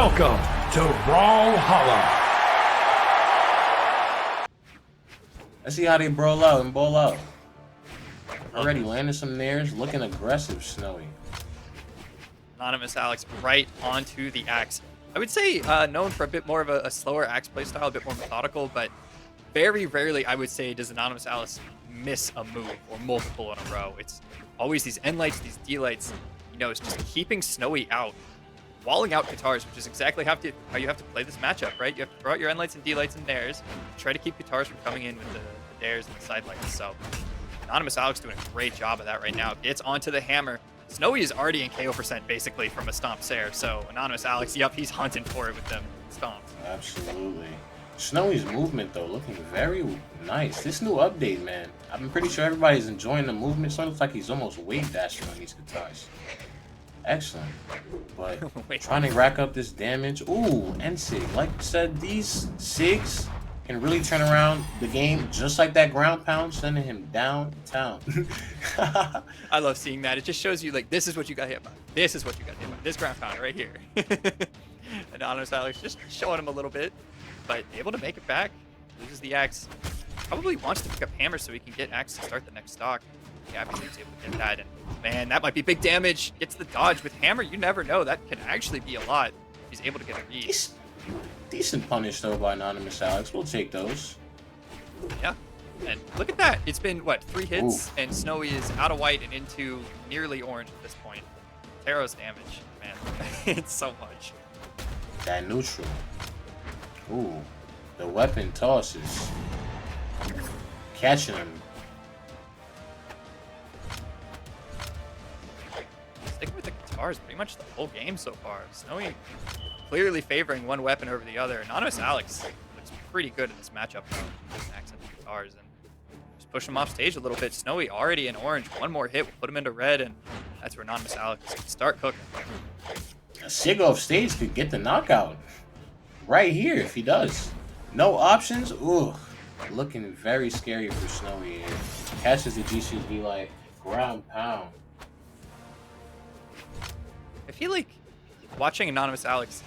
Welcome to Brawlhalla. Let's see how they brawl out and ball out. Already landing some nairs, looking aggressive, Snowy. Anonymous Alex right onto the axe. I would say known for a bit more of a slower axe playstyle, a bit more methodical, but very rarely, I would say, does Anonymous Alex miss a move or multiple in a row. It's always these N lights, these D lights. You know, it's just keeping Snowy out, walling out Guitars, which is exactly how you have to play this matchup, right? You have to throw out your N lights and D lights and dares, try to keep Guitars from coming in with the dares and the side lights. So Anonymous Alex doing a great job of that right now. Gets onto the hammer. Snowy is already in KO % basically from a stomp Sair. So Anonymous Alex, yep, he's hunting for it with them stomps. Absolutely. Snowy's movement though looking very nice. This new update, man. I'm pretty sure everybody's enjoying the movement. So it looks like he's almost wave dashing on these Guitars. Excellent. But trying to rack up this damage. Ooh, N-Sig. Like I said, these SIGs can really turn around the game just like that ground pound, sending him downtown. I love seeing that. It just shows you, like, this is what you got hit by. This is what you got hit by. This ground pound right here. Anonymous Alex just showing him a little bit, but able to make it back. Loses the axe. Probably wants to pick up hammer so he can get axe to start the next stock. Yeah, I mean, he's able to get that. And man, that might be big damage. Gets the dodge with hammer. You never know. That can actually be a lot. He's able to get a read. Decent punish though by Anonymous Alex. We'll take those. Yeah. And look at that. It's been, what, 3 hits? Ooh. And Snowy is out of white and into nearly orange at this point. Taro's damage, man. It's so much. That neutral. Ooh. The weapon tosses. Catching him. Sticking with the Guitars pretty much the whole game so far. Snowy clearly favoring one weapon over the other. Anonymous Alex looks pretty good in this matchup though. Just accent the Guitars and just push him off stage a little bit. Snowy already in orange. One more hit will put him into red, and that's where Anonymous Alex can start cooking. A SIG off stage could get the knockout. Right here if he does. No options? Ooh. Looking very scary for Snowy here. Catches the GCB like ground pound. I feel like watching Anonymous Alex,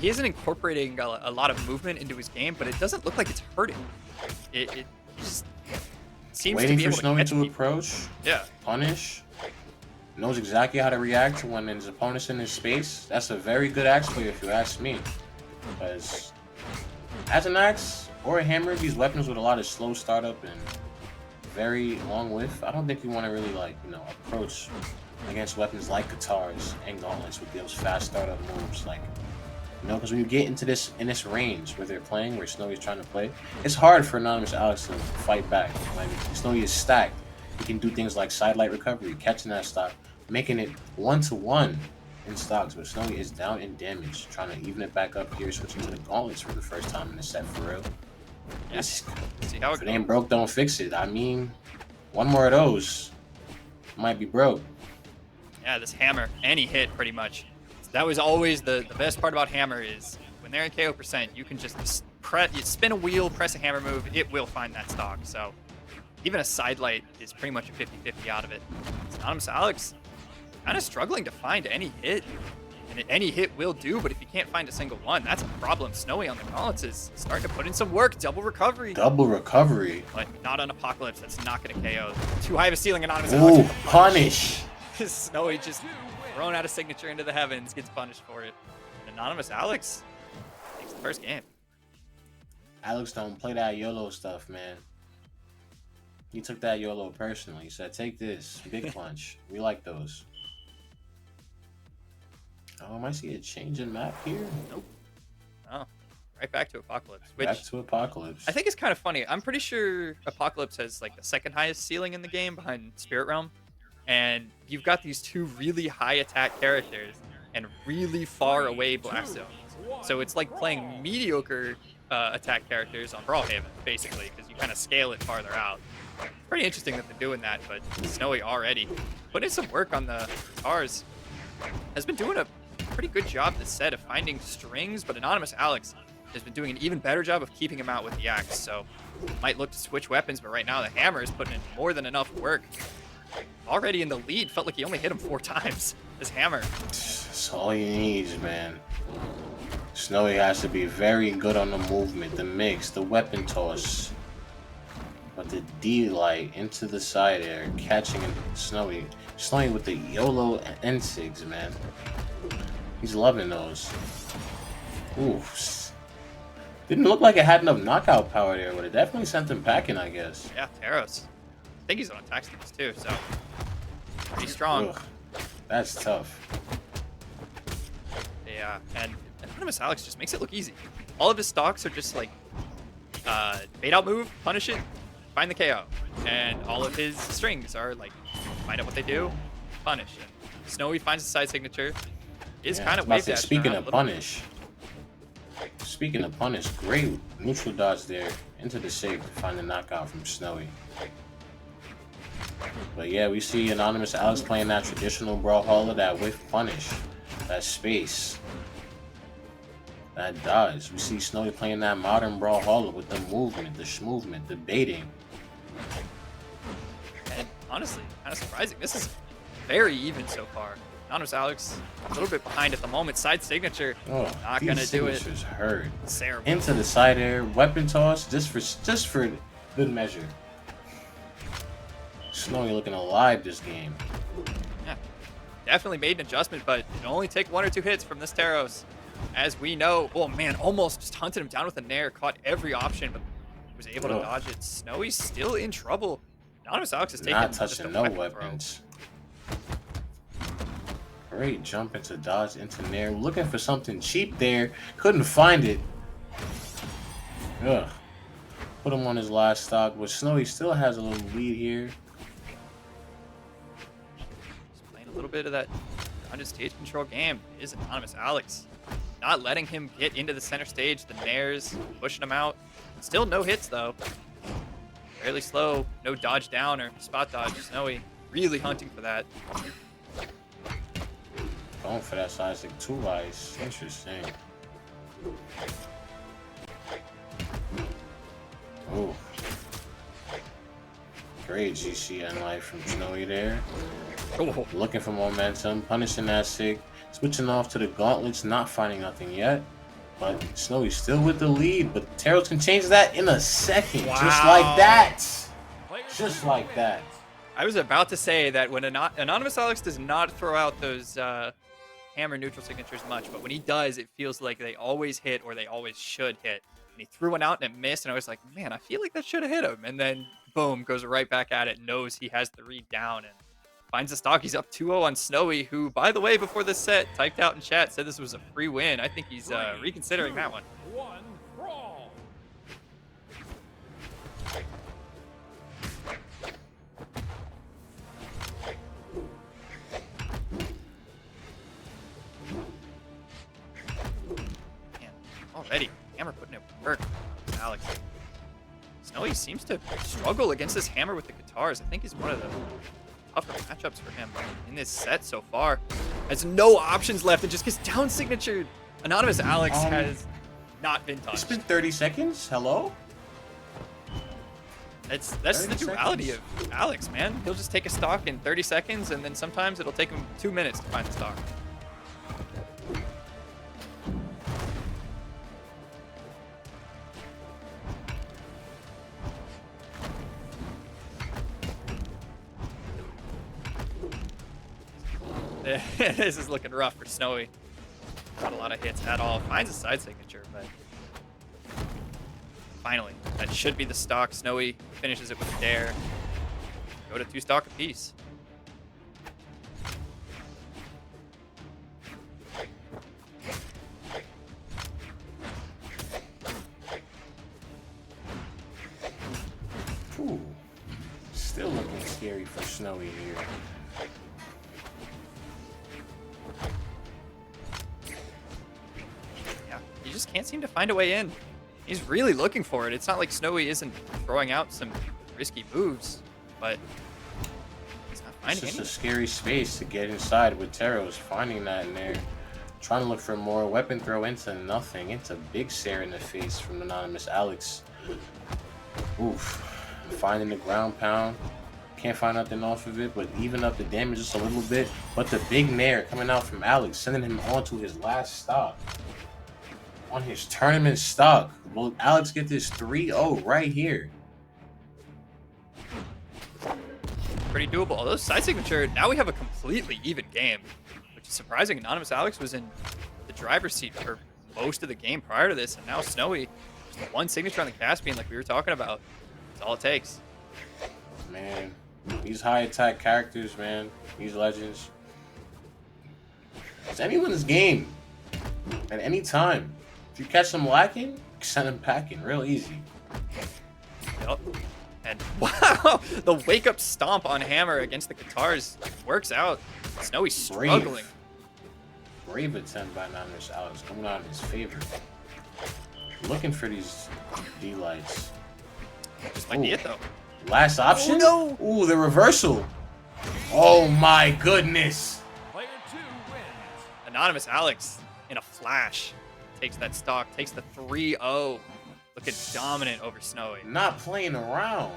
he isn't incorporating a lot of movement into his game, but it doesn't look like it's hurting. It just seems Waiting to be for able Snowy to to catch approach. Yeah. Punish. Knows exactly how to react when his opponent's in his space. That's a very good axe player if you ask me. Because as an axe or a hammer, these weapons with a lot of slow startup and very long width, I don't think you want to really approach against weapons like Guitars and Gauntlets with those fast startup moves, because when you get into this range where they're playing, where Snowy's trying to play, it's hard for Anonymous Alex to fight back. Like Snowy is stacked, he can do things like side light recovery, catching that stock, making it 1-to-1 in stocks. But Snowy is down in damage, trying to even it back up here, switching to the Gauntlets for the first time in the set for real. Yes. See how it If it ain't broke, don't fix it. I mean, one more of those might be broke. Yeah, this hammer, any hit pretty much. That was always the best part about hammer is when they're in KO %, you can just you spin a wheel, press a hammer move, it will find that stock. So even a side light is pretty much a 50-50 out of it. So Anonymous Alex kind of struggling to find any hit. And any hit will do, but if you can't find a single one, that's a problem. Snowy on the Gauntlets is starting to put in some work. Double recovery. Double recovery. But not on Apocalypse. That's not going to KO. Too high of a ceiling, Anonymous Ooh, Alex. punish. Snowy just thrown out a signature into the heavens, gets punished for it. And Anonymous Alex takes the first game. Alex don't play that YOLO stuff, man. He took that YOLO personally. He said, take this. Big punch. We like those. Oh, I see a change in map here. Nope. Oh, right back to Apocalypse. Which Back to Apocalypse. I think is kind of funny. I'm pretty sure Apocalypse has like the second highest ceiling in the game behind Spirit Realm. And you've got these two really high attack characters and really far away blast zones. So it's like playing mediocre attack characters on Brawlhaven, basically, because you kind of scale it farther out. Pretty interesting that they're doing that, but Snowy already put in some work on the Guitars. Has been doing a pretty good job this set of finding strings, but Anonymous Alex has been doing an even better job of keeping him out with the axe. So might look to switch weapons, but right now the hammer is putting in more than enough work. Already in the lead, felt like he only hit him 4 times. This hammer. That's all he needs, man. Snowy has to be very good on the movement, the mix, the weapon toss. But the D-light into the side air, catching Snowy. Snowy with the YOLO N-SIGs, man. He's loving those. Oof. Didn't look like it had enough knockout power there, but it definitely sent him packing, I guess. Yeah, Taros. I think he's on attack sticks too, so pretty strong. Ugh, that's tough. Yeah, and Anonymous Alex just makes it look easy. All of his stocks are just like bait out move, punish it, find the KO. And all of his strings are like find out what they do, punish. And Snowy finds the side signature. Is kind of wave dash. Speaking of punish, great neutral dodge there into the save to find the knockout from Snowy. But yeah, we see Anonymous Alex playing that traditional Brawlhalla, that whiff punish, that space, that dodge. We see Snowy playing that modern Brawlhalla with the movement, the schmovement, the baiting. And honestly, kind of surprising. This is very even so far. Anonymous Alex a little bit behind at the moment. Side signature, not gonna do it. Hurt. Sarah Into the side air, weapon toss, just for good measure. Snowy looking alive this game. Yeah, definitely made an adjustment, but it only take 1 or 2 hits from this Taros. As we know, oh man, almost just hunted him down with a nair, caught every option, but was able to dodge it. Snowy's still in trouble. Anonymous Alex is taking not touching no weapon weapons. Great jump into dodge into nair. Looking for something cheap there. Couldn't find it. Ugh. Put him on his last stock, but Snowy still has a little lead here. Just playing a little bit of that grounded stage control game is Anonymous Alex. Not letting him get into the center stage. The nairs, pushing him out. Still no hits though. Fairly slow. No dodge down or spot dodge. Snowy really hunting for that. Going for that side stick 2 ice. Interesting. Oh. Great GCN life from Snowy there. Oh. Looking for momentum, punishing that sig, switching off to the gauntlets, not finding nothing yet. But Snowy's still with the lead, but Taros can change that in a second. Wow. Just like that. Just like that. I was about to say that when Anonymous Alex does not throw out those hammer neutral signatures much, but when he does, it feels like they always hit or they always should hit. And he threw one out and it missed, and I was like, man, I feel like that should have hit him. And then, boom, goes right back at it, knows he has the read down, and finds the stock. He's up 2-0 on Snowy, who, by the way, before this set, typed out in chat, said this was a free win. I think he's reconsidering that one. 1, brawl. Man, already, Hammer putting in work. Alex. Snowy seems to struggle against this Hammer with the guitars. I think he's one of the tougher matchups for him in this set so far. Has no options left and just gets down signatured. Anonymous Alex has not been touched. It's been 30 seconds. Hello? That's the duality of Alex, man. He'll just take a stock in 30 seconds, and then sometimes it'll take him 2 minutes to find the stock. This is looking rough for Snowy. Not a lot of hits at all. Finds a side signature, but finally, that should be the stock. Snowy finishes it with a dare. Go to 2 stock apiece. Ooh. Still looking scary for Snowy here. He just can't seem to find a way in. He's really looking for it. It's not like Snowy isn't throwing out some risky moves, but he's not finding It's just any. a scary space to get inside with Taros, finding that in there. Trying to look for more weapon throw into nothing. It's a big stare in the face from Anonymous Alex. Oof. Finding the ground pound. Can't find nothing off of it, but even up the damage just a little bit. But the big nair coming out from Alex, sending him on to his last stock. On his tournament stock. Will Alex get this 3-0 right here? Pretty doable. Although side signature, now we have a completely even game, which is surprising. Anonymous Alex was in the driver's seat for most of the game prior to this, and now Snowy, just one signature on the Caspian like we were talking about. That's all it takes. Man, these high attack characters, man, these legends. It's anyone's game at any time. If you catch them lacking, send them packing real easy. Yep. And wow, the wake up stomp on Hammer against the guitars works out. Snowy's struggling. Brave attempt by Anonymous Alex coming out in his favor. Looking for these D-lights. Just might be it though. Last option? Oh, no. Ooh, the reversal. Oh my goodness. Player 2 wins. Anonymous Alex in a flash takes that stock, takes the 3-0. Looking dominant over Snowy. Not playing around.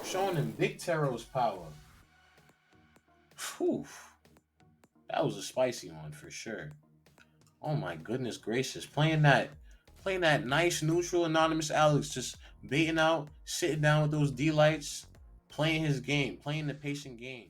Showing him Big Taro's power. Whew. That was a spicy one for sure. Oh my goodness gracious. Playing that nice neutral Anonymous Alex, just baiting out, sitting down with those D-lights, playing his game, playing the patient game.